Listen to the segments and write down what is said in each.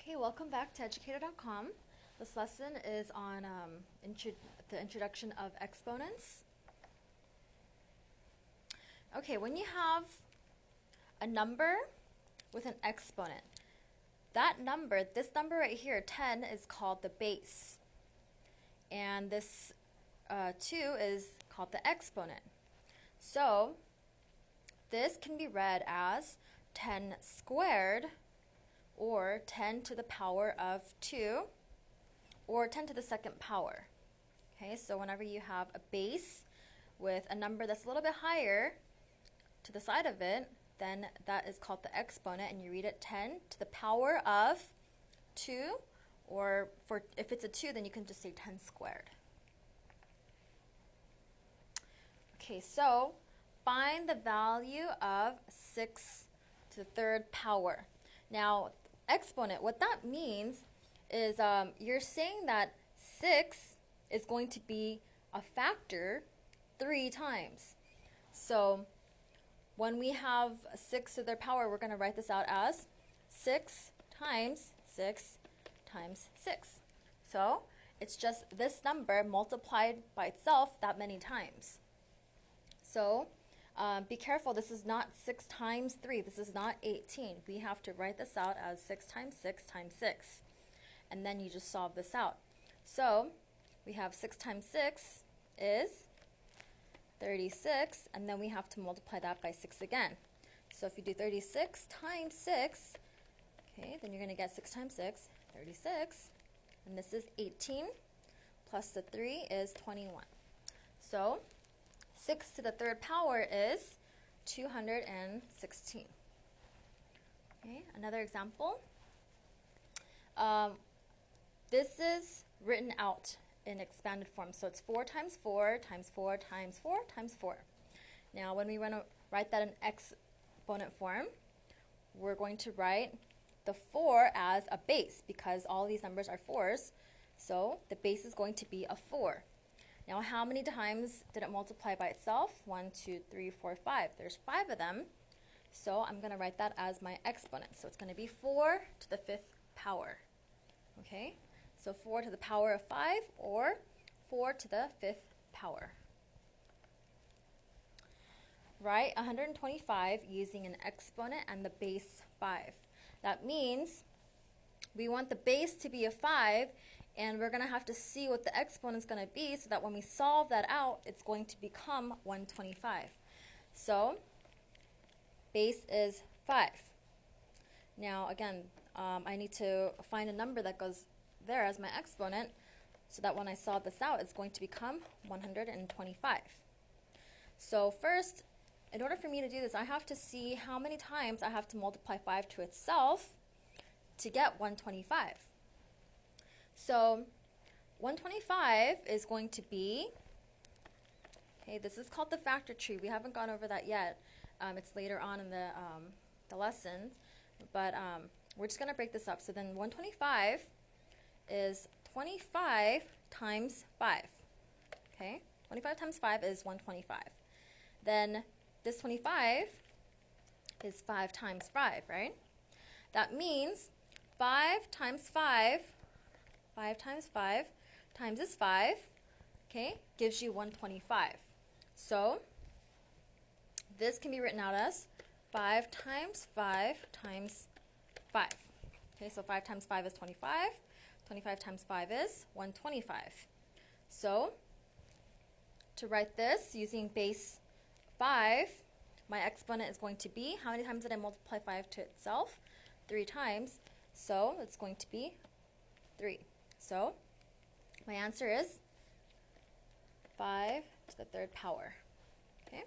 Okay, welcome back to educator.com. This lesson is on the introduction of exponents. Okay, when you have a number with an exponent, this number right here, 10, is called the base. And this 2 is called the exponent. So this can be read as 10 squared, or 10 to the power of 2, or 10 to the second power. Okay, so whenever you have a base with a number that's a little bit higher to the side of it, then that is called the exponent, and you read it 10 to the power of 2, or if it's a 2, then you can just say 10 squared. Okay, so find the value of 6 to the third power. Now, exponent, what that means is you're saying that 6 is going to be a factor 3 times. So when we have 6 to their power, we're going to write this out as 6 times 6 times 6. So it's just this number multiplied by itself that many times. So be careful, this is not 6 times 3. This is not 18. We have to write this out as 6 times 6 times 6. And then you just solve this out. So we have 6 times 6 is 36, and then we have to multiply that by 6 again. So if you do 36 times 6, okay, then you're going to get 6 times 6, 36. And this is 18, plus the 3 is 21. So 6 to the third power is 216. Okay, another example. This is written out in expanded form. So it's 4 times 4 times 4 times 4 times 4. Now when we want to write that in exponent form, we're going to write the 4 as a base because all these numbers are 4s. So the base is going to be a 4. Now, how many times did it multiply by itself? 1, 2, 3, 4, 5. There's 5 of them. So I'm going to write that as my exponent. So it's going to be 4 to the 5th power. Okay? So 4 to the power of 5, or 4 to the 5th power. Write 125 using an exponent and the base 5. That means we want the base to be a 5, and we're going to have to see what the exponent is going to be so that when we solve that out, it's going to become 125. So base is 5. Now again, I need to find a number that goes there as my exponent so that when I solve this out, it's going to become 125. So first, in order for me to do this, I have to see how many times I have to multiply 5 to itself to get 125. So 125 is going to be, okay, this is called the factor tree. We haven't gone over that yet. It's later on in the lesson, but we're just going to break this up. So then 125 is 25 times 5. Okay, 25 times 5 is 125. Then this 25 is 5 times 5, right? That means 5 times 5 times 5 times this 5, okay, gives you 125. So this can be written out as 5 times 5 times 5. Okay, so 5 times 5 is 25. 25 times 5 is 125. So to write this using base 5, my exponent is going to be, how many times did I multiply 5 to itself? 3 times. So it's going to be 3. So my answer is 5 to the third power. Okay.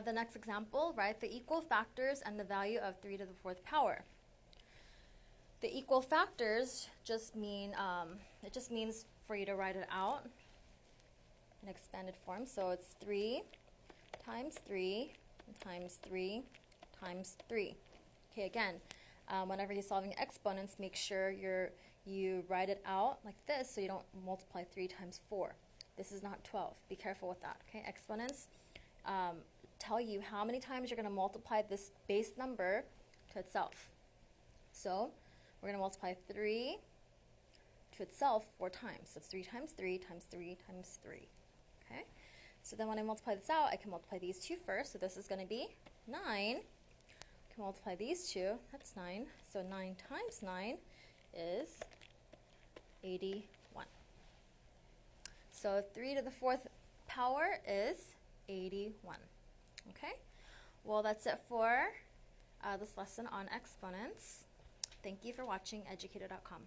The next example, write the equal factors and the value of 3 to the 4th power. The equal factors just mean, it just means for you to write it out in expanded form. So it's 3 times 3 times 3 times 3. Okay, again, whenever you're solving exponents, make sure you write it out like this so you don't multiply 3 times 4. This is not 12. Be careful with that. Okay, exponents, tell you how many times you're going to multiply this base number to itself. So we're going to multiply 3 to itself 4 times. So it's 3 times 3 times 3 times 3. Okay? So then when I multiply this out, I can multiply these two first. So this is going to be 9. I can multiply these two. That's 9. So 9 times 9 is 81. So 3 to the 4th power is 81. Okay? Well, that's it for this lesson on exponents. Thank you for watching educator.com.